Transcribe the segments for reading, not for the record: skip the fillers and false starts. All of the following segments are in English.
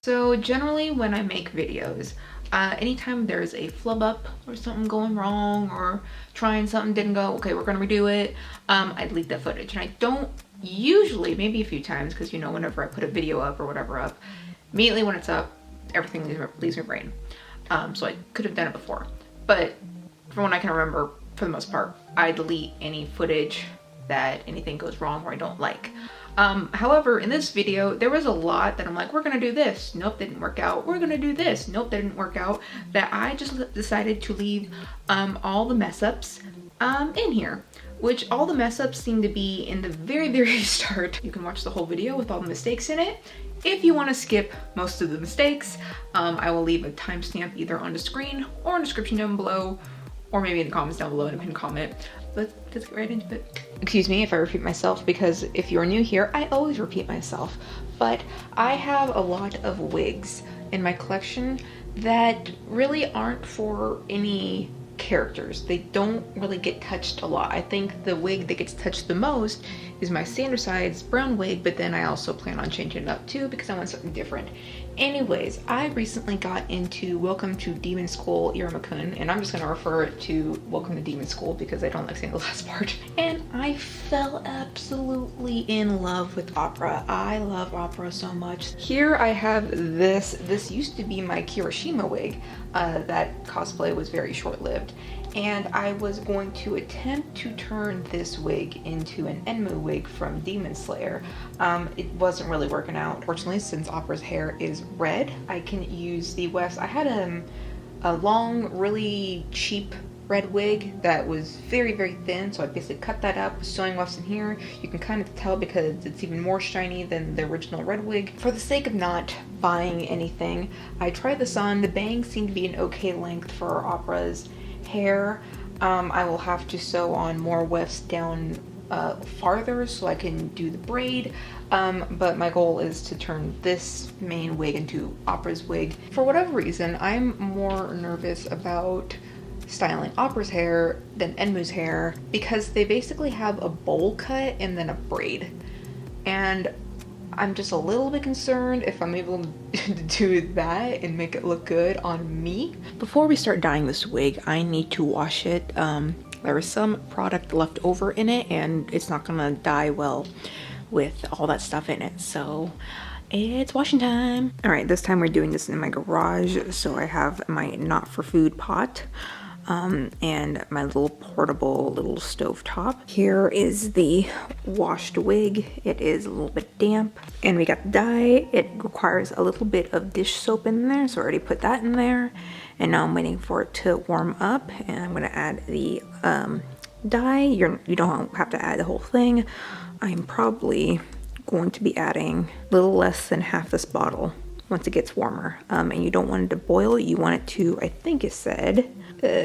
So generally when I make videos, anytime there's a flub up or something going wrong or trying something didn't go, okay, we're gonna redo it, I delete that footage. And I don't usually, maybe a few times, because you know, whenever I put a video up or whatever up, immediately when it's up, everything leaves my brain. So I could have done it before. But from what I can remember, for the most part, I delete any footage that anything goes wrong or I don't like. However, in this video, there was a lot that I'm like, we're gonna do this. Nope, that didn't work out. We're gonna do this. Nope, that didn't work out. That I just decided to leave all the mess ups in here, which all the mess ups seem to be in the very start. You can watch the whole video with all the mistakes in it. If you want to skip most of the mistakes, I will leave a timestamp either on the screen or in the description down below, or maybe in the comments down below in a pinned comment. Let's get right into it. Excuse me if I repeat myself, because if you're new here, I always repeat myself. But I have a lot of wigs in my collection that really aren't for any characters. They don't really get touched a lot. I think the wig that gets touched the most is my standard size brown wig, but then I also plan on changing it up too because I want something different. Anyways, I recently got into Welcome to Demon School Iruma-kun, and I'm just gonna refer it to Welcome to Demon School because I don't like saying the last part. And I fell absolutely in love with opera. I love opera so much. Here I have this. This used to be my Kirishima wig. That cosplay was very short-lived. And I was going to attempt to turn this wig into an Enmu wig from Demon Slayer. It wasn't really working out. Fortunately, since Opera's hair is red, I can use the wefts. I had a long, really cheap red wig that was very thin, so I basically cut that up with sewing wefts in here. You can kind of tell because it's even more shiny than the original red wig. For the sake of not buying anything, I tried this on. The bangs seem to be an okay length for Opera's hair. I will have to sew on more wefts down farther so I can do the braid, but my goal is to turn this main wig into Opera's wig. For whatever reason, I'm more nervous about styling Opera's hair than Enmu's hair because they basically have a bowl cut and then a braid, and I'm just a little bit concerned if I'm able to do that and make it look good on me. Before we start dyeing this wig, I need to wash it. There was some product left over in it and it's not gonna dye well with all that stuff in it, so it's washing time. All right, this time we're doing this in my garage, so I have my not for food pot. And my little portable little stove top. Here is the washed wig. It is a little bit damp. And we got the dye. It requires a little bit of dish soap in there, so I already put that in there. And now I'm waiting for it to warm up, and I'm gonna add the dye. You don't have to add the whole thing. I'm probably going to be adding a little less than half this bottle once it gets warmer. And you don't want it to boil. You want it to, I think it said,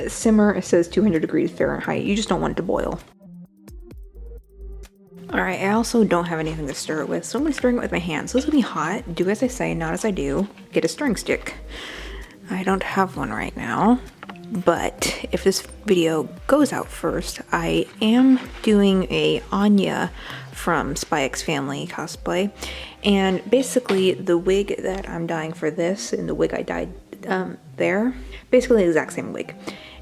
simmer. It says 200 degrees Fahrenheit. You just don't want it to boil. All right, I also don't have anything to stir it with, so I'm gonna stir it with my hands. So this is gonna be hot. Do as I say, not as I do. Get a stirring stick. I don't have one right now, but if this video goes out first, I am doing a Anya from Spy X Family cosplay, and basically the wig that I'm dyeing for this and the wig I dyed there, basically the exact same wig.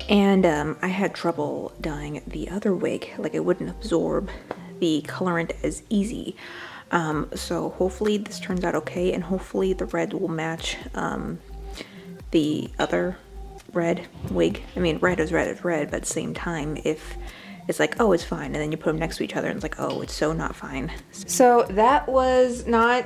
And I had trouble dyeing the other wig, like it wouldn't absorb the colorant as easy. So hopefully this turns out okay, and hopefully the red will match the other red wig. I mean, red is red, but at the same time, if it's like, oh, it's fine, and then you put them next to each other and it's like, oh, it's so not fine. So that was not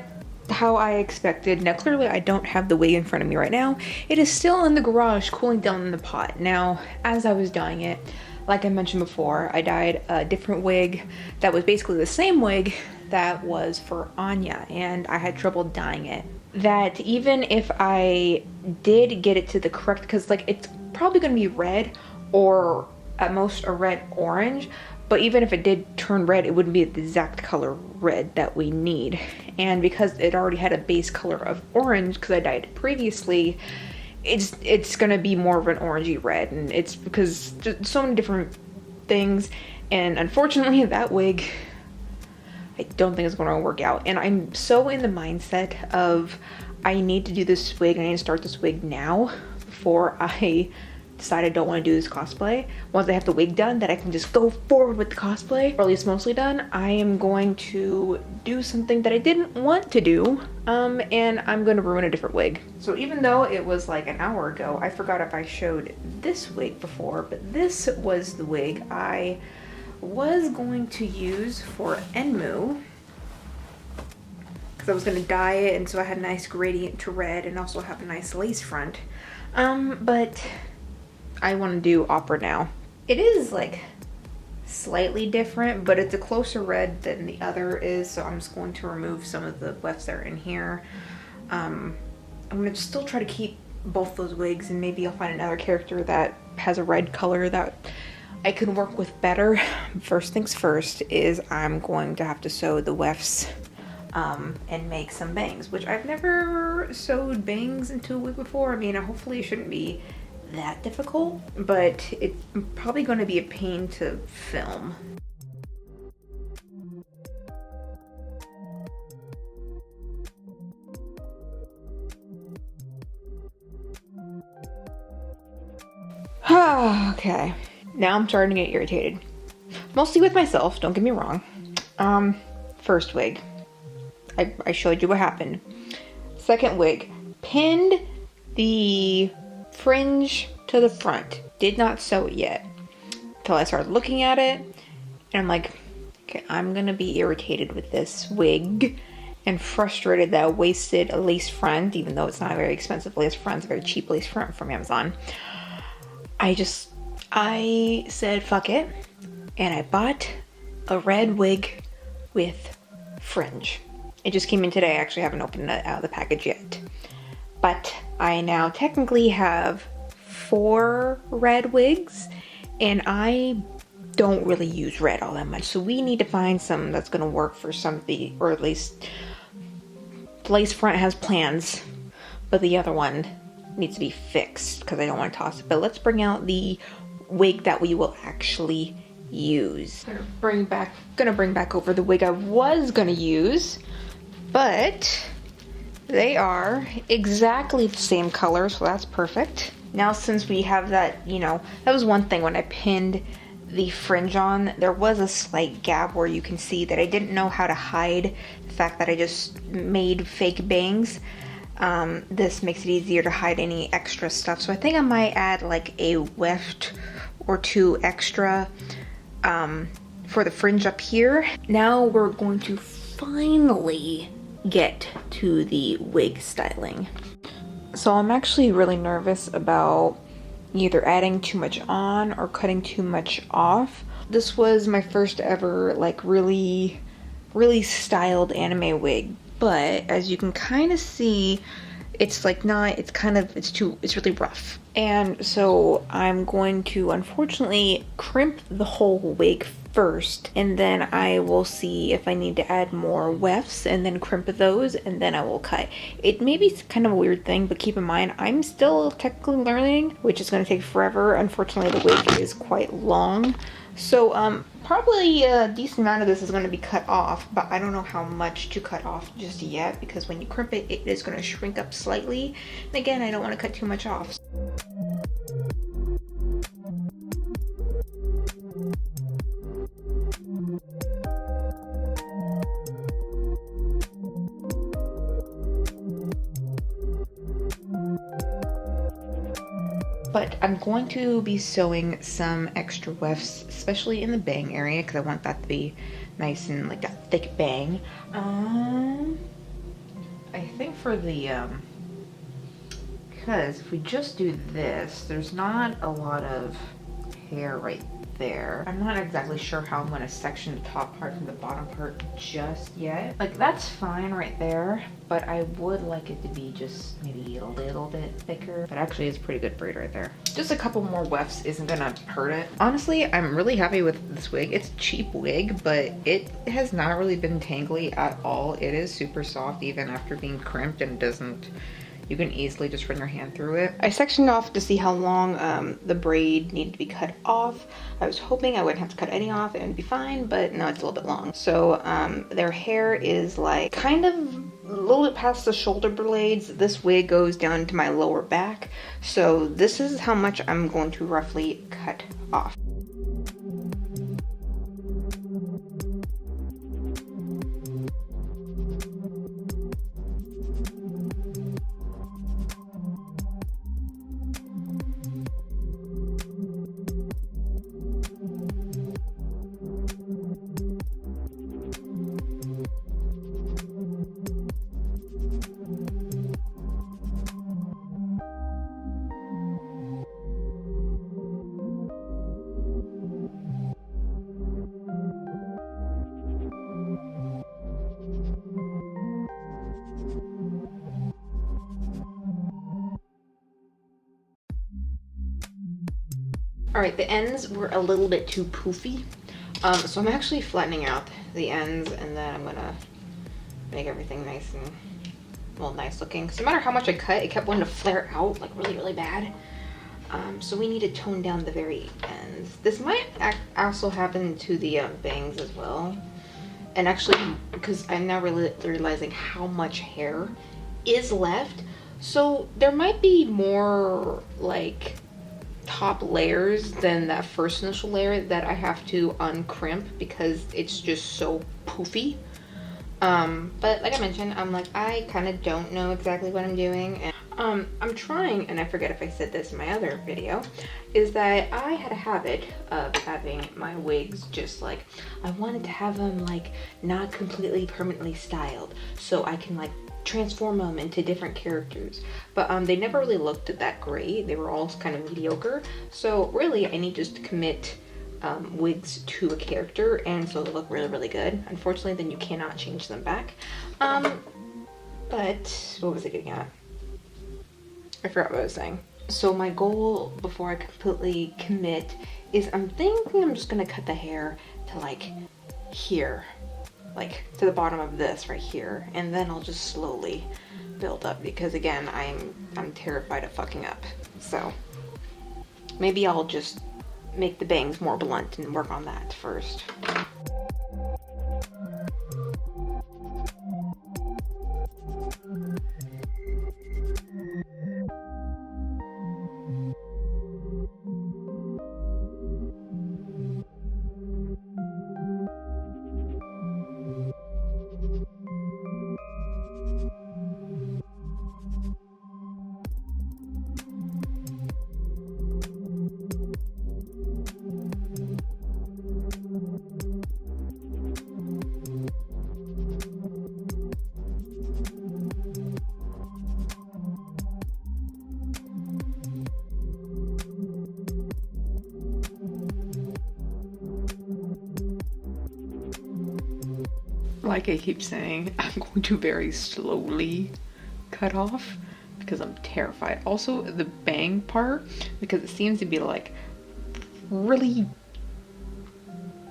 how I expected. Now clearly I don't have the wig in front of me right now. It is still in the garage cooling down in the pot. Now as I was dyeing it, like I mentioned before, I dyed a different wig that was basically the same wig that was for Anya, and I had trouble dyeing it. That even if I did get it to the correct, because like it's probably going to be red or at most a red orange, but even if it did turn red, it wouldn't be the exact color red that we need. And because it already had a base color of orange, because I dyed it previously, it's gonna be more of an orangey red, and it's because just so many different things. And unfortunately that wig, I don't think it's gonna work out. And I'm so in the mindset of I need to do this wig. I need to start this wig now before I decide I don't want to do this cosplay. Once I have the wig done, that I can just go forward with the cosplay, or at least mostly done, I am going to do something that I didn't want to do, and I'm going to ruin a different wig. So even though it was like an hour ago, I forgot if I showed this wig before, but this was the wig I was going to use for Enmu, because I was going to dye it, and so I had a nice gradient to red and also have a nice lace front. But I want to do opera now. It is like slightly different, but it's a closer red than the other is, so I'm just going to remove some of the wefts that are in here. I'm going to still try to keep both those wigs, and maybe I'll find another character that has a red color that I can work with better. First things first is I'm going to have to sew the wefts and make some bangs, which I've never sewed bangs into a wig before. I mean, hopefully it shouldn't be that difficult, but it's probably going to be a pain to film. Okay, now I'm starting to get irritated, mostly with myself, don't get me wrong. First wig, I showed you what happened. Second wig, pinned the fringe to the front, did not sew it yet until I started looking at it, and I'm like, okay, I'm gonna be irritated with this wig and frustrated that I wasted a lace front, even though it's not a very expensive lace front. It's a very cheap lace front from Amazon. I said fuck it, and I bought a red wig with fringe. It just came in today. I actually haven't opened it out of the package yet, but I now technically have 4 red wigs, and I don't really use red all that much, so we need to find some that's gonna work for some of the, or at least the lace front has plans, but the other one needs to be fixed because I don't want to toss it. But let's bring out the wig that we will actually use. Gonna bring back over the wig I was gonna use, but they are exactly the same color, so that's perfect. Now since we have that, you know, that was one thing when I pinned the fringe on, there was a slight gap where you can see that I didn't know how to hide the fact that I just made fake bangs. This makes it easier to hide any extra stuff, so I think I might add like a weft or 2 extra for the fringe up here. Now we're going to finally get to the wig styling. So I'm actually really nervous about either adding too much on or cutting too much off. This was my first ever like really styled anime wig, but as you can kind of see, it's like not, it's really rough. And so I'm going to unfortunately crimp the whole wig first, and then I will see if I need to add more wefts and then crimp those, and then I will cut. It may be kind of a weird thing, but keep in mind I'm still technically learning, which is going to take forever. Unfortunately, the wig is quite long, so probably a decent amount of this is going to be cut off, but I don't know how much to cut off just yet, because when you crimp it, it is going to shrink up slightly, and again, I don't want to cut too much off. But I'm going to be sewing some extra wefts, especially in the bang area, because I want that to be nice and like a thick bang. I think for the, because if we just do this, there's not a lot of hair right there. I'm not exactly sure how I'm going to section the top part from the bottom part just yet. Like, that's fine right there, but I would like it to be just maybe a little bit thicker. But actually, it's pretty good braid right there. Just a couple more wefts isn't gonna hurt it. Honestly, I'm really happy with this wig. It's a cheap wig, but it has not really been tangly at all. It is super soft even after being crimped, and doesn't, you can easily just run your hand through it. I sectioned off to see how long the braid needed to be cut off. I was hoping I wouldn't have to cut any off and it'd be fine, but no, it's a little bit long. So their hair is like kind of little bit past the shoulder blades. This wig goes down to my lower back. So this is how much I'm going to roughly cut off. All right, the ends were a little bit too poofy. So I'm actually flattening out the ends, and then I'm gonna make everything nice and, well, nice looking. So no matter how much I cut, it kept wanting to flare out like really, really bad. So we need to tone down the very ends. This might also happen to the bangs as well. And actually, because I'm now really realizing how much hair is left. So there might be more like top layers than that first initial layer that I have to uncrimp because it's just so poofy. But like I mentioned, I kind of don't know exactly what I'm doing, and I'm trying, and I forget if I said this in my other video, is that I had a habit of having my wigs just like, I wanted to have them like not completely permanently styled so I can like transform them into different characters, but they never really looked that great. They were all kind of mediocre. So really I need just to commit wigs to a character, and so they look really, really good. Unfortunately, then you cannot change them back. But what was I getting at? I forgot what I was saying. So my goal before I completely commit is I'm thinking I'm just gonna cut the hair to like here, like to the bottom of this right here, and then I'll just slowly build up, because again, I'm terrified of fucking up. So maybe I'll just make the bangs more blunt and work on that first. Like I keep saying, I'm going to very slowly cut off because I'm terrified. Also, the bang part, because it seems to be like really,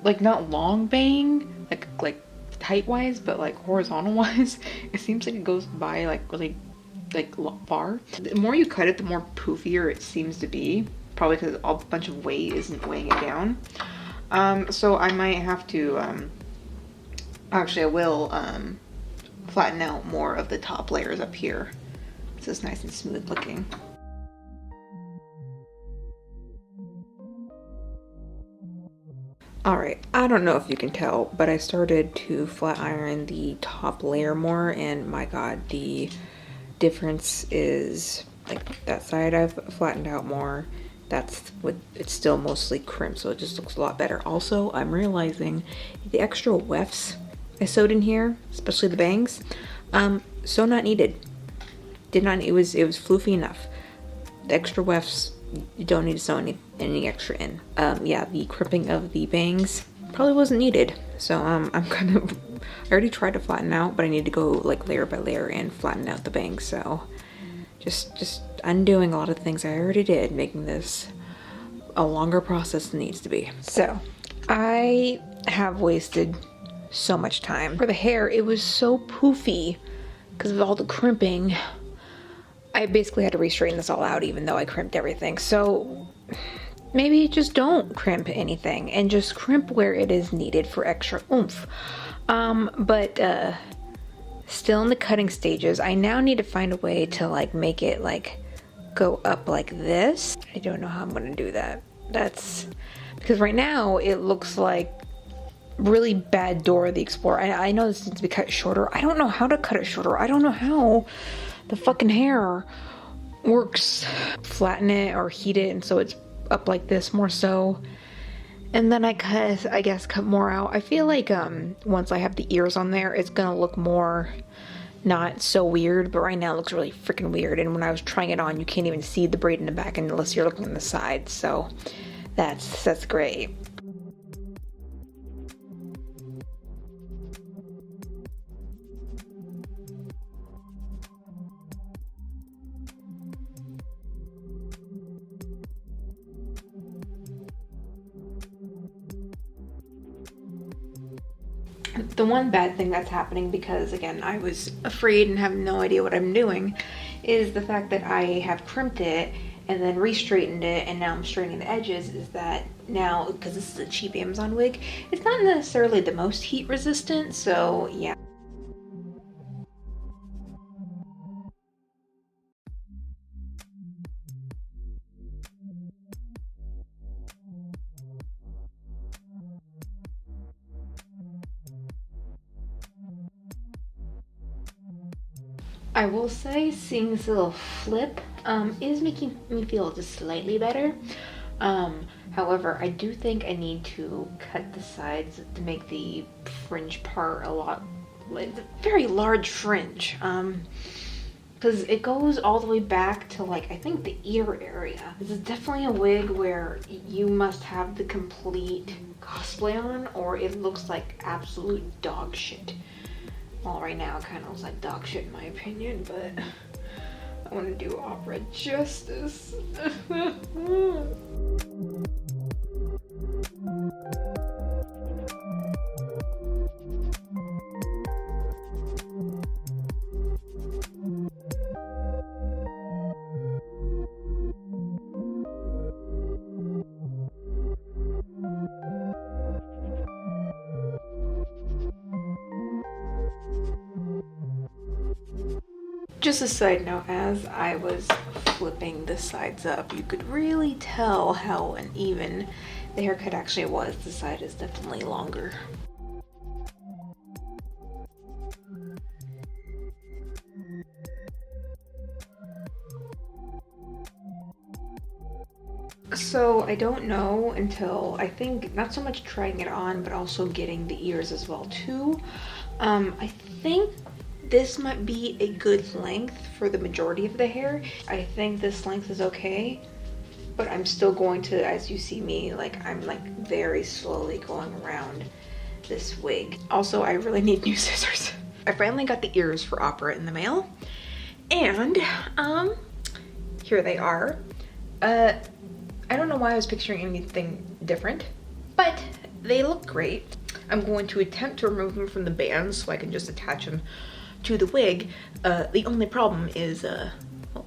like not long bang, like height wise, but like horizontal wise, it seems like it goes by like really like far. The more you cut it, the more poofier it seems to be, probably because a bunch of weight isn't weighing it down. So I might have to actually, I will flatten out more of the top layers up here so it's nice and smooth looking. Alright, I don't know if you can tell, but I started to flat iron the top layer more, and my god, the difference is like that side I've flattened out more. That's what it's still mostly crimped, so it just looks a lot better. Also, I'm realizing the extra wefts I sewed in here, especially the bangs, so not needed. Did not. It was floofy enough. The extra wefts, you don't need to sew any extra in. Yeah, the crimping of the bangs probably wasn't needed. So I'm kind of, I already tried to flatten out, but I need to go like layer by layer and flatten out the bangs. So just undoing a lot of things I already did, making this a longer process than it needs to be. So I have wasted so much time. For the hair, it was so poofy because of all the crimping. I basically had to re-straighten this all out even though I crimped everything. So maybe just don't crimp anything and just crimp where it is needed for extra oomph. But Still in the cutting stages. I now need to find a way to like make it like go up like this. I don't know how I'm gonna do that. That's because right now it looks like really bad Dora the Explorer. I know this needs to be cut shorter. I don't know how to cut it shorter. I don't know how the fucking hair works. Flatten it or heat it and so it's up like this more so. And then I guess cut more out. I feel like once I have the ears on there, it's gonna look more not so weird, but right now it looks really freaking weird. And when I was trying it on, you can't even see the braid in the back unless you're looking on the side. So that's great. The one bad thing that's happening, because again I was afraid and have no idea what I'm doing, is the fact that I have crimped it and then re-straightened it and now I'm straightening the edges, is that now, because this is a cheap Amazon wig, it's not necessarily the most heat resistant, so yeah. I will say seeing this little flip is making me feel just slightly better. However, I do think I need to cut the sides to make the fringe part a lot, like a very large fringe. Because it goes all the way back to like, I think the ear area. This is definitely a wig where you must have the complete cosplay on or it looks like absolute dog shit. Well, right now it kind of looks like dog shit in my opinion, but I want to do opera justice. Just a side note, as I was flipping the sides up, you could really tell how uneven the haircut actually was. The side is definitely longer. So I don't know until, I think, not so much trying it on, but also getting the ears as well too. I think this might be a good length for the majority of the hair. I think this length is okay, but I'm still going to, as you see me, like I'm like very slowly going around this wig. Also, I really need new scissors. I finally got the ears for opera in the mail, and here they are. I don't know why I was picturing anything different, but they look great. I'm going to attempt to remove them from the bands so I can just attach them to the wig. The only problem is, well,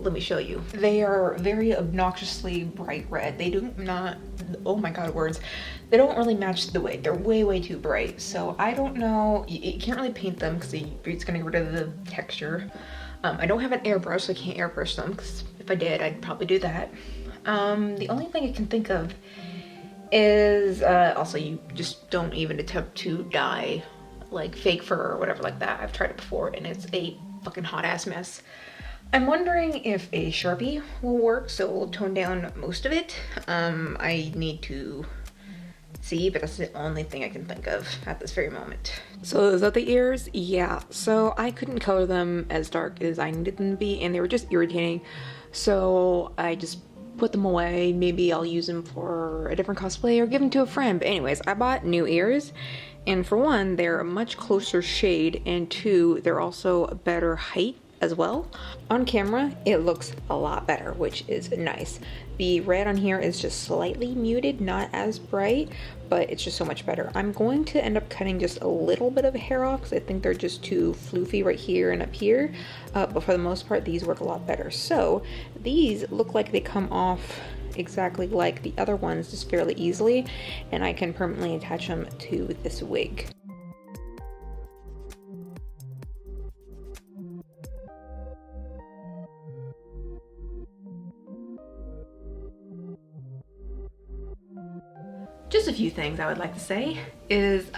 let me show you. They are very obnoxiously bright red. They do not, oh my god, words. They don't really match the wig. They're way too bright. So I don't know, you can't really paint them because it's gonna get rid of the texture. I don't have an airbrush, so I can't airbrush them, because if I did, I'd probably do that. The only thing I can think of is, also you just don't even attempt to dye like fake fur or whatever like that. I've tried it before and it's a fucking hot ass mess. I'm wondering if a Sharpie will work, so we'll tone down most of it. I need to see, but that's the only thing I can think of at this very moment. So is that the ears? Yeah, so I couldn't color them as dark as I needed them to be, and they were just irritating. So I just put them away. Maybe I'll use them for a different cosplay or give them to a friend. But anyways, I bought new ears, and for one, they're a much closer shade, and two, they're also a better height as well. On camera, it looks a lot better, which is nice. The red on here is just slightly muted, not as bright, but it's just so much better. I'm going to end up cutting just a little bit of hair off because I think they're just too floofy right here and up here, but for the most part, these work a lot better. So these look like they come off exactly like the other ones, just fairly easily, and I can permanently attach them to this wig. just a few things I would like to say is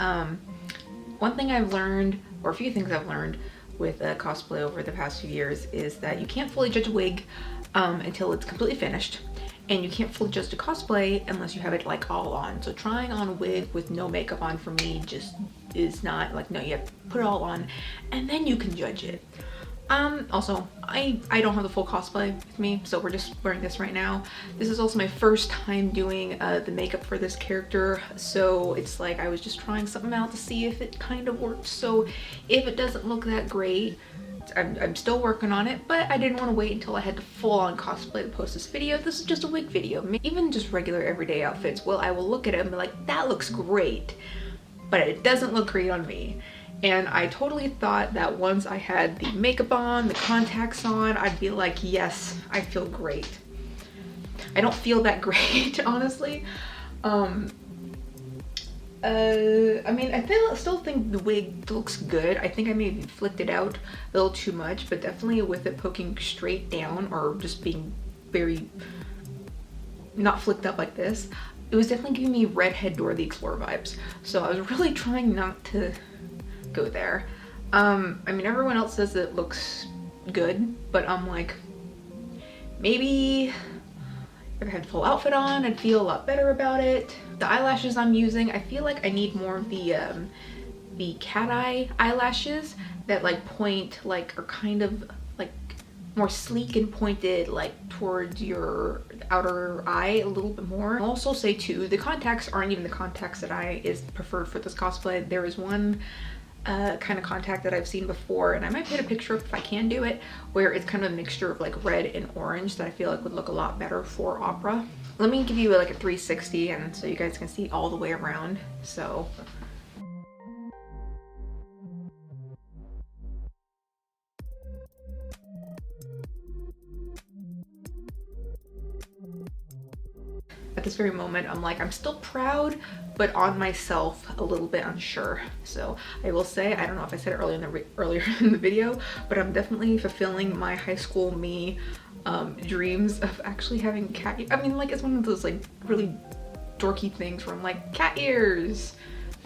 one thing I've learned, or a few things I've learned with cosplay over the past few years, is that you can't fully judge a wig until it's completely finished, and you can't fully judge the cosplay unless you have it like all on. So trying on a wig with no makeup on for me just is not like, no, you have to put it all on and then you can judge it. Also, I don't have the full cosplay with me, so we're just wearing this right now. This is also my first time doing the makeup for this character, so it's like I was just trying something out to see if it kind of worked. So if it doesn't look that great, I'm still working on it, but I didn't want to wait until I had to full-on cosplay to post this video. This is just a wig video. Even just regular everyday outfits, well, I will look at it and be like, that looks great, but it doesn't look great on me. And I totally thought that once I had the makeup on, the contacts on, I'd be like, yes, I feel great. I don't feel that great, honestly. I mean, I still think the wig looks good. I think I maybe flicked it out a little too much, but definitely with it poking straight down or just being very not flicked up like this, it was definitely giving me Redhead Dora the Explorer vibes. So I was really trying not to go there. I mean, everyone else says it looks good, but I'm like, maybe if I had full outfit on, I'd feel a lot better about it. The eyelashes I'm using, I feel like I need more of the cat eye eyelashes that like point, like are kind of like more sleek and pointed like towards your outer eye a little bit more. I'll also say too, the contacts aren't even the contacts that is preferred for this cosplay. There is one kind of contact that I've seen before, and I might put a picture up if I can do it, where it's kind of a mixture of like red and orange that I feel like would look a lot better for opera. Let me give you like a 360 and so you guys can see all the way around. So at this very moment, I'm like, I'm still proud, but on myself a little bit unsure. So I will say, I don't know if I said it earlier in the video, but I'm definitely fulfilling my high school me dreams of actually having cat ears. I mean, like, it's one of those like really dorky things where I'm like, cat ears.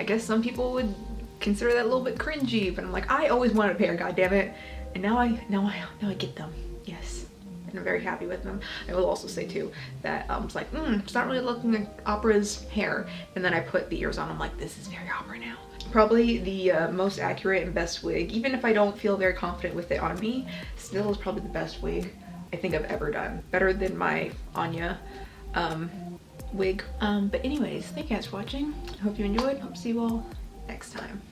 I guess some people would consider that a little bit cringy, but I'm like, I always wanted a pair, goddammit, and now I get them. Yes. And I'm very happy with them. I will also say too that it's like, it's not really looking like Opera's hair, and then I put the ears on. I'm like, this is very Opera now. Probably the most accurate and best wig, even if I don't feel very confident with it on me, still is probably the best wig I think I've ever done. Better than my Anya wig. But anyways, thank you guys for watching. I hope you enjoyed. Hope to see you all next time.